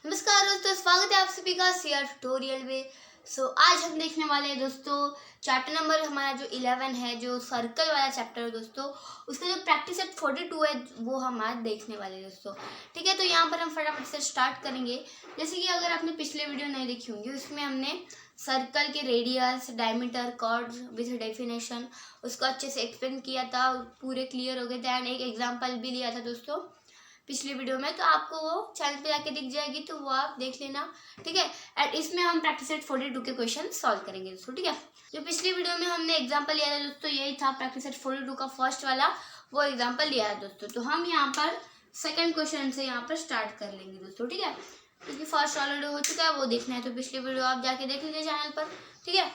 नमस्कार दोस्तों, स्वागत है आप सभी का सीआर ट्यूटोरियल में। आज हम देखने वाले हैं दोस्तों चैप्टर नंबर हमारा जो 11 है, जो सर्कल वाला चैप्टर है दोस्तों, उसका जो प्रैक्टिस सेट 42 है वो हम आज देखने वाले हैं दोस्तों। ठीक है, तो यहाँ पर हम फटाफट से स्टार्ट करेंगे। जैसे कि अगर आपने पिछले वीडियो नहीं देखी होंगी, उसमें हमने सर्कल के radius, diameter, chords with definition उसको अच्छे से एक्सप्लेन किया था, पूरे क्लियर हो गए थे एंड एक एग्जाम्पल भी लिया था दोस्तों पिछले वीडियो में। तो आपको वो चैनल पे जाके दिख जाएगी, तो वो आप देख लेना। ठीक है, एंड इसमें हम प्रैक्टिस सेट 42 के क्वेश्चन सॉल्व करेंगे दोस्तों। ठीक है, जो पिछली वीडियो में हमने एग्जांपल लिया था दोस्तों, यही था प्रैक्टिस सेट 42 का फर्स्ट वाला वो एग्जांपल लिया है दोस्तों। तो हम यहाँ पर सेकंड क्वेश्चन से यहाँ पर स्टार्ट कर लेंगे दोस्तों। ठीक है, क्योंकि फर्स्ट ऑलरेडी हो चुका है, वो देखना है तो पिछली वीडियो आप जाके देख लीजिए चैनल पर। ठीक है,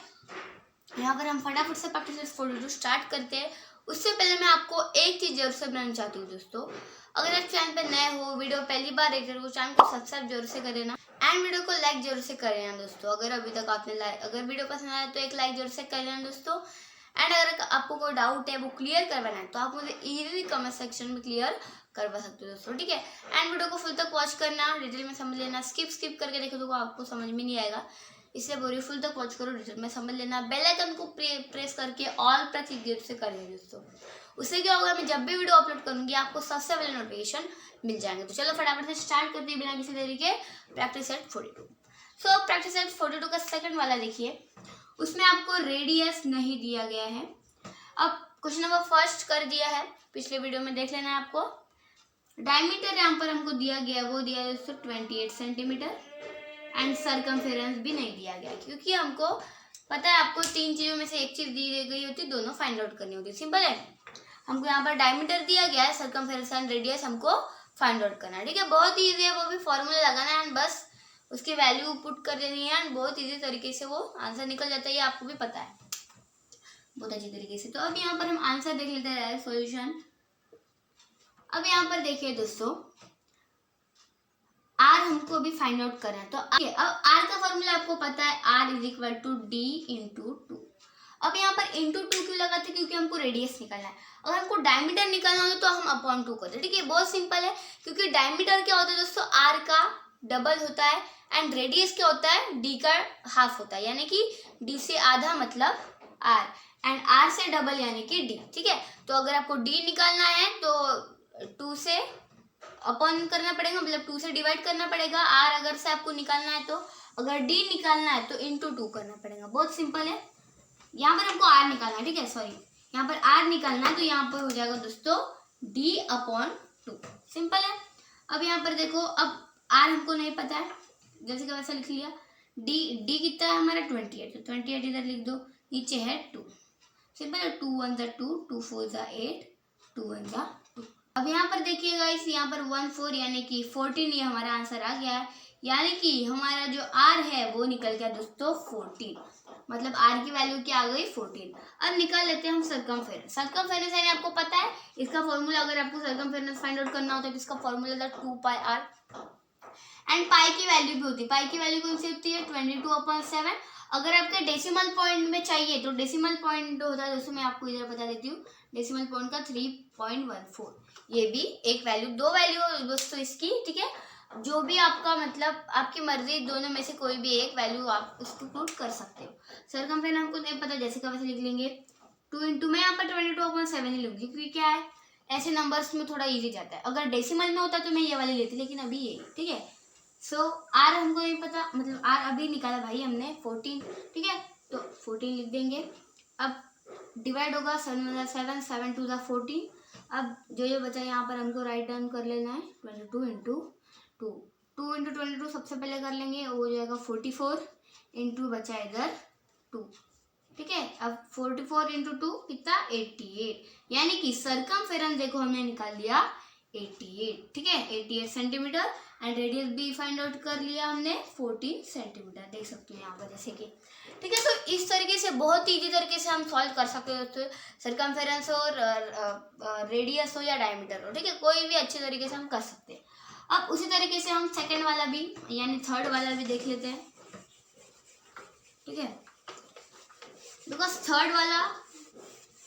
यहाँ पर हम फटाफट से प्रैक्टिस सेट 42 स्टार्ट करते हैं। उससे पहले मैं आपको एक चीज़ जरूर से बनाना चाहती हूँ दोस्तों। अगर आप चैनल पर नए हो, वीडियो पहली बार देख रहे हो, चैनल को सब्सक्राइब जरूर से कर देना एंड वीडियो को लाइक जरूर से कर लेना दोस्तों। अगर अभी तक आपने अगर वीडियो पसंद आया तो एक लाइक जरूर से कर लेना दोस्तों। एंड अगर आपको कोई डाउट है वो क्लियर करवाना है तो आप मुझे इजीली कमेंट सेक्शन में क्लियर करवा सकते हो दोस्तों। ठीक है, एंड वीडियो को फुल तक वॉच करना, डिटेल में समझ लेना। स्किप करके देखो तो आपको समझ में नहीं आएगा, इसलिए बोरिए फुल तक वॉच करो, डिटेल में समझ लेना। बेल आइकन को प्रेस करके ऑल पर क्लिक से कर लेना दोस्तों। उससे क्या होगा, मैं जब भी वीडियो अपलोड करूंगी आपको सबसे पहले नोटिफिकेशन मिल जाएंगे। तो चलो फटाफट से स्टार्ट करते हैं बिना किसी देरी के प्रैक्टिस सेट 42। प्रैक्टिस सेट 42 का सेकंड वाला देखिए, उसमें आपको रेडियस नहीं दिया गया है। अब क्वेश्चन नंबर फर्स्ट कर दिया है, पिछले वीडियो में देख लेना है आपको। डायमीटर यहाँ पर हमको दिया गया, वो दिया है दोस्तों 28 सेंटीमीटर एंड सरकमफेरेंस भी नहीं दिया गया, क्योंकि हमको पता है आपको तीन चीजों में से एक चीज दी गई होती है, दोनों फाइंड आउट करनी होती है। सिंपल है, हमको यहाँ पर डायमीटर दिया गया है, सरकमफेरेंस एंड रेडियस हमको फाइंड आउट करना है। ठीक है, बहुत ईजी है, वो भी फॉर्मूला लगाना है एंड बस उसकी वैल्यू पुट कर देनी है एंड बहुत ईजी तरीके से वो आंसर निकल जाता है, ये आपको भी पता है बहुत अच्छी तरीके से। तो अब यहाँ पर हम आंसर देख लेते हैं, सोल्यूशन। अब यहाँ पर देखिए दोस्तों, आर हमको अभी फाइंड आउट करना है। तो अब आर का फॉर्मूला आपको पता है, R is equal to D into two. अब यहाँ पर इंटू टू क्यों लगाते, क्योंकि हमको रेडियस निकालना है। अगर हमको डायमीटर निकालना हो तो हम अपॉन टू करते हैं। ठीक है, बहुत सिंपल है, क्योंकि डायमीटर क्या होता है दोस्तों, आर का डबल होता है एंड रेडियस क्या होता है, डी का हाफ होता है, यानी कि डी से आधा मतलब आर एंड आर से डबल यानी कि डी। ठीक है, तो अगर आपको डी निकालना है तो टू से अपॉन करना पड़ेगा, मतलब 2 से डिवाइड करना पड़ेगा। आर अगर से आपको निकालना है तो, अगर डी निकालना है तो इंटू 2 करना पड़ेगा। बहुत सिंपल है, यहाँ पर हमको आर निकालना है। ठीक है, सॉरी, यहाँ पर आर निकालना है तो यहाँ पर हो जाएगा दोस्तों डी अपॉन 2। सिंपल है। अब यहाँ पर देखो, अब आर हमको नहीं पता है, जैसे कि वैसा लिख लिया। डी कितना है हमारा 28, तो 28 इधर लिख दो, नीचे है 2। सिंपल है, 2 1 ज़ा 2, 2 4 ज़ा 8, 2 1 ज़ा 2। अब यहाँ पर देखिएगा, इस यहाँ पर 1 4 यानी कि 14, ये हमारा आंसर आ गया है, यानी कि हमारा जो आर है वो निकल गया दोस्तों 14, मतलब आर की वैल्यू क्या आ गई 14। अब निकाल लेते हैं हम सरकमफेरेंस। सरकमफेरेंस यानी आपको पता है इसका फॉर्मूला, अगर आपको सरकमफेरेंस फाइंड आउट करना होता है तो इसका फॉर्मूला था 2 पाई आर एंड पाई की वैल्यू भी होती है। पाई की वैल्यू कौन सी होती है, 22/7। अगर आपके डेसिमल पॉइंट में चाहिए तो डेसिमल पॉइंट होता है दोस्तों, मैं आपको इधर बता देती हूँ, डेसिमल पॉइंट का 3.14। ये भी एक वैल्यू, दो वैल्यू दोस्तों इसकी। ठीक है, जो भी आपका मतलब आपकी मर्जी, दोनों में से कोई भी एक वैल्यू आप इसको पुट कर सकते हो। सरकमफेरेंस हमको नहीं पता, जैसे का वैसे लिख लेंगे 2 इंटू, मैं यहाँ पर 22/7 ही लूँगी, क्योंकि क्या है ऐसे नंबर्स में थोड़ा ईजी जाता है। अगर डेसिमल में होता तो मैं ये वाली लेती, लेकिन अभी ये। ठीक है, आर हमको नहीं पता, मतलब आर अभी निकाला भाई हमने 14। ठीक है, तो 14 लिख देंगे। अब डिवाइड होगा 7 7, 7 2 14। अब जो बचा यहाँ पर हमको राइट डाउन कर लेना है, 22 इंटू 2, 2 इंटू 22 सबसे पहले कर लेंगे, वो हो जाएगा 44 इंटू बचा इधर 2। ठीक है, अब 44 इंटू 2 कितना 88, यानी कि सरकमफेरेंस देखो हमने निकाल लिया 88। ठीक है, 88 सेंटीमीटर एंड रेडियस भी फाइंड आउट कर लिया हमने 14 सेंटीमीटर, देख सकते हो यहाँ पर जैसे कि। ठीक है, तो इस तरीके से बहुत ईजी तरीके से हम सॉल्व कर सकते हो, तो सरकमफेरेंस और रेडियस हो या डायमीटर हो। ठीक है, कोई भी अच्छे तरीके से हम कर सकते हैं। अब उसी तरीके से हम सेकेंड वाला भी यानी थर्ड वाला भी देख लेते हैं। ठीक है, बिकॉज थर्ड वाला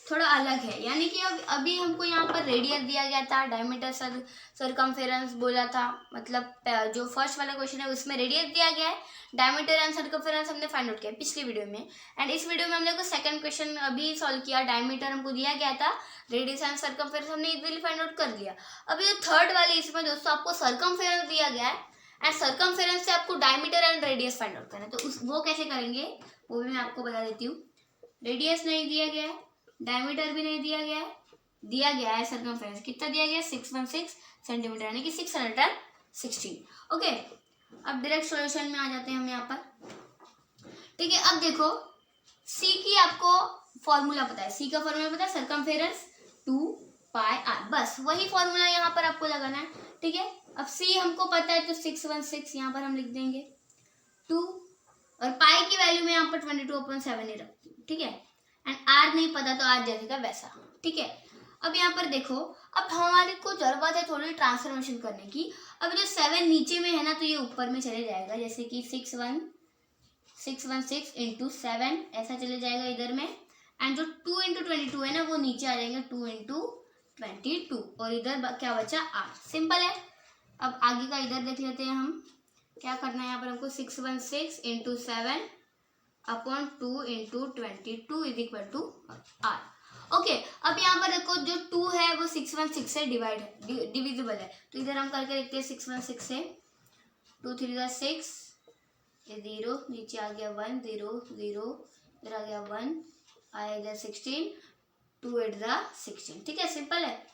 थोड़ा अलग है, यानी कि अब अभी हमको यहाँ पर रेडियस दिया गया था, डायमीटर सरकमफेरेंस बोला था, मतलब जो फर्स्ट वाला क्वेश्चन है उसमें रेडियस दिया गया है, डायमीटर एंड सरकमफेरेंस हमने फाइंड आउट किया पिछली वीडियो में। एंड इस वीडियो में हम लोग को सेकंड क्वेश्चन अभी सॉल्व किया, डायमीटर हमको दिया गया था, रेडियस एंड सरकमफेरेंस हमने इजीली फाइंड आउट कर लिया। अभी जो थर्ड वाले इसमें दोस्तों आपको सरकमफेरेंस दिया गया है एंड सरकमफेरेंस से आपको diameter and radius find out करना है, तो वो कैसे करेंगे वो भी मैं आपको बता देती हूँ। रेडियस नहीं दिया गया है, डायमीटर भी नहीं दिया गया है सरकमफेरेंस कितना दिया गया है 616 सेंटीमीटर, यानी कि 616। ओके, अब डायरेक्ट सॉल्यूशन में आ जाते हैं हम यहाँ पर। ठीक है, अब देखो सी की आपको फॉर्मूला पता है, सी का फॉर्मूला पता है सरकमफेरेंस 2 पाई आर, बस वही फॉर्मूला यहाँ पर आपको लगाना है। ठीक है, अब सी हमको पता है तो 616 यहाँ पर हम लिख देंगे 2, और पाई की वैल्यू में यहाँ पर 22/7 ही रखती हूँ। ठीक है, एंड आर नहीं पता तो आर जैसे का वैसा। ठीक है, अब यहाँ पर देखो, अब हमारे को जरूरत है थोड़ी ट्रांसफॉर्मेशन करने की। अब जो 7 नीचे में है ना तो ये ऊपर में चले जाएगा, जैसे कि 616 इंटू 7 ऐसा चले जाएगा इधर में, एंड जो 2 इंटू 22 है ना वो नीचे आ जाएंगे 2 इंटू 22, और इधर क्या बचा आर। सिंपल है। अब आगे का इधर देख लेते हैं हम क्या करना है। यहाँ पर हमको 616 into 7 upon 2 into 22 is equal to R. Okay, अब यहाँ पर देखो जो 2 है वो 616 से डिविजिबल है, तो इधर हम करके देखते हैं 616 से 2 3 जा 6, ये 0 नीचे आ गया 1 0 0, इधर आ गया 1 आया इधर 16, 2 8 जा 16। ठीक है, सिंपल है,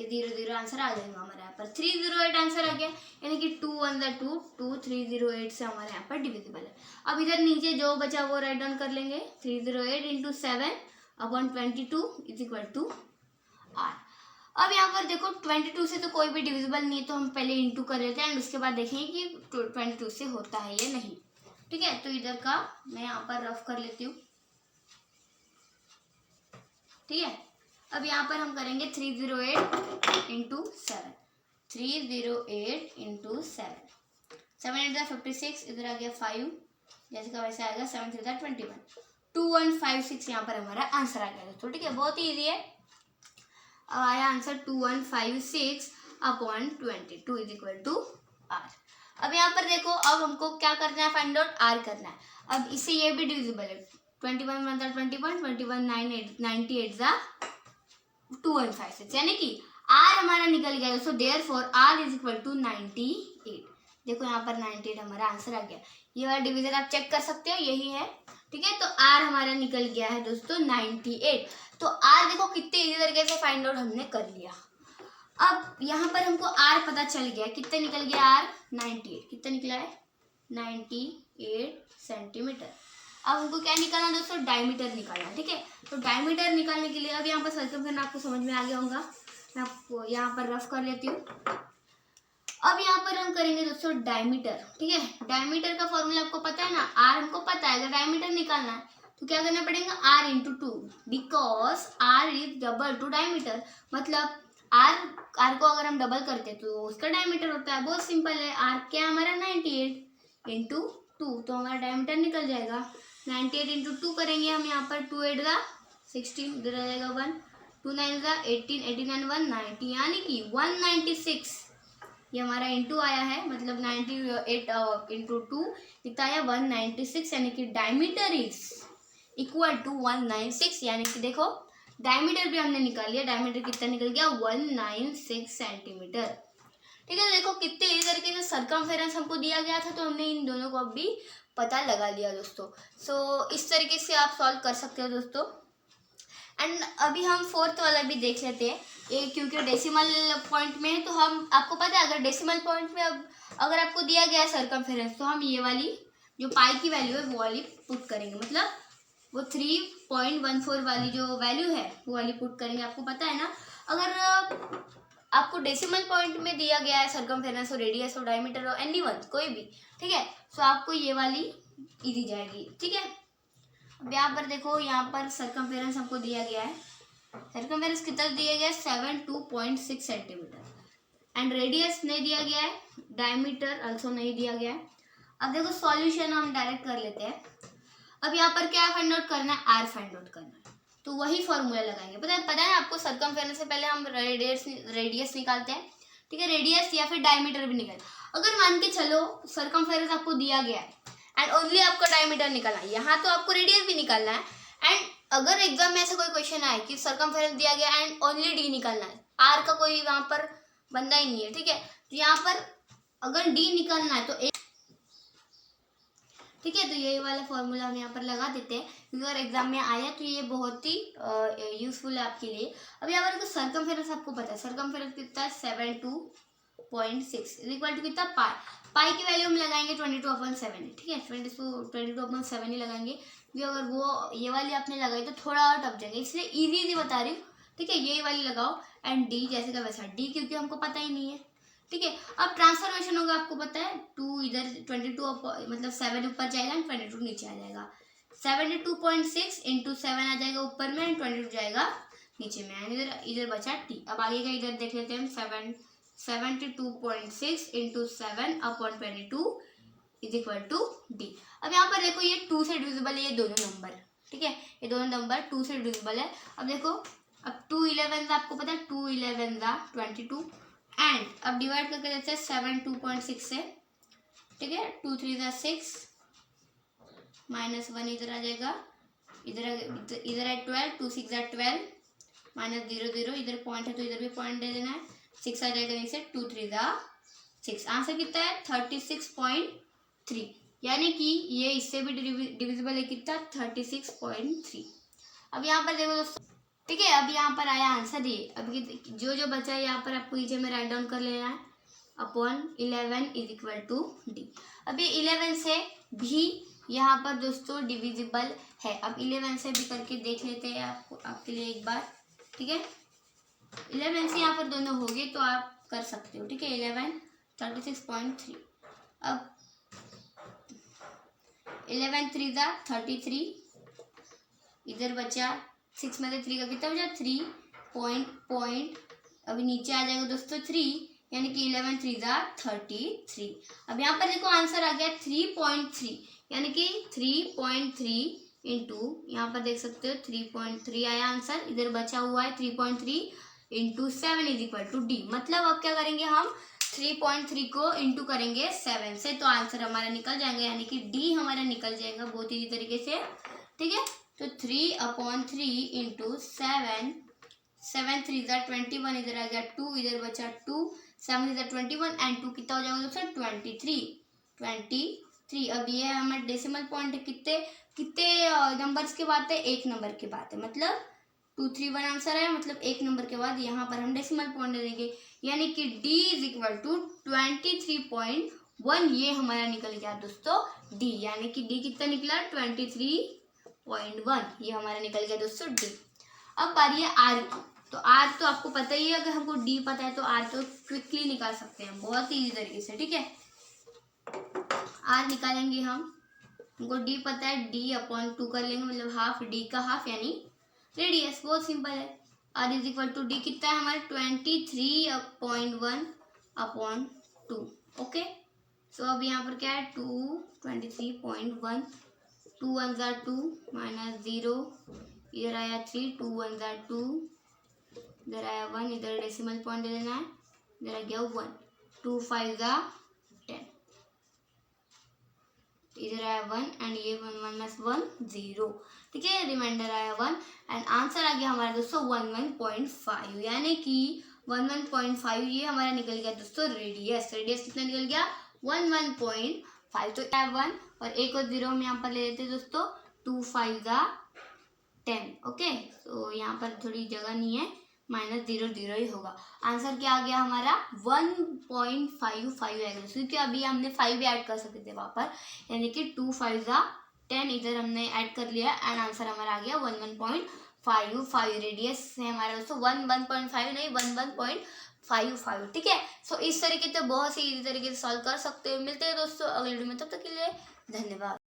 ये 0 0 आंसर आ जाएगा हमारे यहाँ पर 308 आंसर आ गया, यानी कि 2 1 जा 2 2 308 से हमारे यहाँ पर डिविजिबल है। अब इधर नीचे जो बचा वो राइट डाउन कर लेंगे, 308 into 7 upon 22 is equal to R. अब यहाँ पर देखो 22 से तो कोई भी डिविजिबल नहीं है, तो हम पहले इंटू कर लेते हैं एंड उसके बाद देखेंगे कि 22 से होता है या नहीं। ठीक है, तो इधर का मैं यहाँ पर रफ कर लेती हूँ। ठीक है, अब यहाँ पर हम करेंगे 308 इंटू 7, 308 इंटू 7, 7 8 56, इधर आ गया 5 जैसे का वैसे आएगा, 7 3 21, 2156 यहाँ पर हमारा आंसर आ गया दोस्तों। ठीक है, बहुत ही ईजी है। अब आया answer 2156 upon 22 is equal to R. अब यहाँ पर देखो, अब हमको क्या करना है, फाइंड आउट आर करना है। अब इससे ये भी डिविजिबल है, 21 1 21 21 9 8 जा 2156, यानी कि आर हमारा निकल गया दोस्तों। Therefore R is equal to 98। देखो यहाँ पर 98 हमारा आंसर आ गया। ये वाला डिवीजन आप चेक कर सकते हो, यही है। ठीक है, तो आर हमारा निकल गया है दोस्तों 98। तो आर देखो कितने इजी तरीके से फाइंड आउट हमने कर लिया। अब यहाँ पर हमको आर पता चल गया, कितने निकल गया आर 98, कितना निकला है 98 सेंटीमीटर। अब हमको क्या निकालना दोस्तों, डायमीटर निकालना। ठीक है, तो डायमीटर निकालने के लिए अब यहाँ पर सर्कमफेरेंस आपको समझ में आ गया होगा, मैं आपको यहाँ पर रफ कर लेती हूँ। अब यहाँ पर हम करेंगे दोस्तों डायमीटर। ठीक है, डायमीटर का फॉर्मूला आपको पता है ना, आर हमको पता है। अगर डायमीटर निकालना है तो क्या करना पड़ेगा, R into 2, because R is double to diameter. मतलब आर को अगर हम डबल करते हैं तो उसका डायमीटर होता है। बहुत सिंपल है, आर क्या हमारा 98 इंटू 2, तो हमारा डायमीटर निकल जाएगा। 98 इंटू 2 करेंगे हम यहाँ पर, 2 8 जा 16, इधर आ जाएगा 1, 2 9 जा 18, 18 and 1 90, यानी कि 196 ये हमारा इंटू आया है। मतलब 98 इंटू 2 कितना आया 196, यानी कि डायमीटर इज इक्वल टू 196, यानी कि देखो डायमीटर भी हमने निकाल लिया। डायमीटर कितना निकल गया 196 सेंटीमीटर। ठीक है, देखो कितने इस तरीके से सरकमफेरेंस हमको दिया गया था, तो हमने इन दोनों को अभी पता लगा लिया दोस्तों। सो इस तरीके से आप सॉल्व कर सकते हो दोस्तों। एंड अभी हम फोर्थ वाला भी देख लेते हैं, ये क्योंकि डेसिमल पॉइंट में है, तो हम आपको पता है अगर डेसिमल पॉइंट में अगर आपको दिया गया है सरकमफेरेंस, तो हम ये वाली जो पाई की वैल्यू है वो वाली पुट करेंगे। मतलब वो 3.14 वाली जो वैल्यू है वो वाली पुट करेंगे। आपको पता है ना, अगर आपको डेसिमल पॉइंट में दिया गया है सरकमफेरेंस और रेडियस और डायमीटर और एनीवन कोई भी, ठीक है, सो आपको ये वाली इजी जाएगी। ठीक है, अब यहाँ पर देखो, यहाँ पर सरकमफेरेंस हमको दिया गया है। सरकमफेरेंस कितना दिया गया है 72.6 सेंटीमीटर एंड रेडियस नहीं दिया गया है, डायमीटर आल्सो नहीं दिया गया है। अब देखो सॉल्यूशन हम डायरेक्ट कर लेते हैं। अब यहाँ पर क्या फाइंड आउट करना है, आर फाइंड आउट करना है। तो वही फॉर्मूला लगाएंगे। पता है आपको, सर्कमफेरेंस से पहले हम रेडियस निकालते हैं, ठीक है, रेडियस या फिर डायमीटर भी निकालते हैं। अगर मान के चलो सर्कमफेरेंस आपको दिया गया है एंड ओनली आपका डायमीटर निकालना है, यहाँ तो आपको रेडियस भी निकालना है, एंड अगर एग्जाम में ऐसा कोई क्वेश्चन आए कि सर्कमफेरेंस दिया गया एंड ओनली डी निकालना है, आर का कोई वहाँ पर बंदा ही नहीं है, ठीक है, तो यहाँ पर अगर डी निकालना है तो एक, ठीक है, तो यही वाला फॉर्मूला हम यहाँ पर लगा देते हैं क्योंकि अगर एग्जाम में आया तो ये बहुत ही यूजफुल है आपके लिए। अब यहाँ पर सर्कमफेरेंस आपको पता है, सर्कमफेरेंस कितना है 72.6 इक्वल टू कितना पाई, पाई की वैल्यू हम लगाएंगे 22/7, ठीक है, 22/7 ही लगाएंगे क्योंकि अगर वो ये वाली आपने लगाई तो थोड़ा और टफ जाएंगे, इसलिए इजी बता रही हूँ, ठीक है, ये वाली लगाओ एंड डी जैसे का वैसा डी, क्योंकि हमको पता ही नहीं है, ठीक है। अब ट्रांसफॉर्मेशन होगा, आपको पता है 2 इधर 22 मतलब 7 ऊपर जाएगा एंड 22 नीचे आ जाएगा, 72.6 इंटू 7 आ जाएगा ऊपर में एंड 22 जाएगा नीचे में, एंड इधर बचा टी। अब आगे का इधर देख लेते हैं हम, 72.6 into 7/22 is equal to D. अब यहाँ पर देखो ये 2 से डिविजिबल है, ये दोनों नंबर, ठीक है, ये दोनों नंबर 2 से डिविजिबल है। अब देखो, अब 2 11 आपको पता है 2 11 22 एंड अब डिवाइड करके देते हैं 72.6 से, ठीक है, 2 3 6 -1 इधर आ जाएगा, इधर है 12, 2 6 12 -0 0, इधर पॉइंट है तो इधर भी पॉइंट दे देना है, 6 आ जाएगा नीचे, 2 3 6, आंसर कितना है 36.3, यानी कि ये इससे भी डिविजिबल है कितना 36.3। अब यहाँ पर देखो दोस्तों, ठीक है, अब यहाँ पर आया आंसर ये, अब जो बचा है यहाँ पर आपको नीचे में राइट डाउन कर लेना है, upon 11 is equal to D. अब ये 11 से भी यहाँ पर दोस्तों डिविजिबल है, अब 11 से भी करके देख लेते हैं आपके लिए एक बार, ठीक है, 11 से यहाँ पर दोनों हो गए तो आप कर सकते हो, ठीक है, 11 36.3, अब 11 3 33, इधर बचा 6 में से 3 का कितना बचा 3 पॉइंट अभी नीचे आ जाएगा दोस्तों 3, यानी कि 11 3 33। अब यहाँ पर देखो आंसर आ गया 3.3, यानी कि 3.3 इंटू, यहाँ पर देख सकते हो 3.3 आया आंसर, इधर बचा हुआ है 3.3 into 7 is equal to D. मतलब अब क्या करेंगे हम 3.3 को इंटू करेंगे 7 से तो आंसर हमारा निकल जाएगा, यानी कि डी हमारा निकल जाएगा बहुत ईजी तरीके से, ठीक है। तो 3/3 इंटू 7, 7 3 21, इधर आ गया 2, इधर बचा 2, 7 3 21 एंड 2 कितना हो जाएगा दोस्तों 23। अब ये हमारे डेसिमल पॉइंट है, कितने नंबर्स के बाद है, एक नंबर के बाद है, मतलब 2 3 1 आंसर है, मतलब एक नंबर के बाद यहाँ पर हम डेसिमल पॉइंट दे देंगे, यानी कि D इज इक्वल टू 23.1, ये हमारा निकल गया दोस्तों D, यानी कि D कितना निकला 23.1, ये हमारा निकल गया दोस्तों D। अब बारी है R की, तो R तो आपको पता ही है, अगर हमको D पता है तो R तो क्विकली निकाल सकते हैं बहुत ही ईजी तरीके से, ठीक है। R निकालेंगे हमको D पता है, D/2 कर लेंगे, मतलब हाफ D का हाफ यानी रेडियस, बहुत सिंपल है। R is equal to D कितना है हमारे 23.1/2, ओके। सो अब यहाँ पर क्या है 23.1, 2 1 2 -0, इधर आया 3, 2 1 2, इधर आया 1, इधर डेसिमल पॉइंट दे देना है, इधर आ गया 1, 2 5 10, इधर आया 1 एंड ये 1 1 1 0, ठीक है, रिमाइंडर आया 1 एंड आंसर आ गया हमारा दोस्तों 11.5, यानी कि 11.5 ये हमारा निकल गया दोस्तों रेडियस कितना निकल गया 11.5, तो 1 और 1 और 0 हम यहाँ पर ले लेते हैं दोस्तों, 2 5 10, ओके। तो यहाँ पर थोड़ी जगह नहीं है, -0 0 ही होगा। आंसर क्या आ गया हमारा 1.55 आएगा, क्योंकि अभी हमने 5 ऐड कर सकते थे वहाँ पर, यानी कि 2 5 10 इधर हमने ऐड कर लिया एंड आंसर हमारा आ गया 11.55। रेडियस है हमारा दोस्तों 1.5 नहीं 11.55, ठीक है। सो इस तरीके से बहुत सी इजी तरीके से सॉल्व कर सकते हो। मिलते हैं दोस्तों अगले वीडियो में, तब तक के लिए धन्यवाद।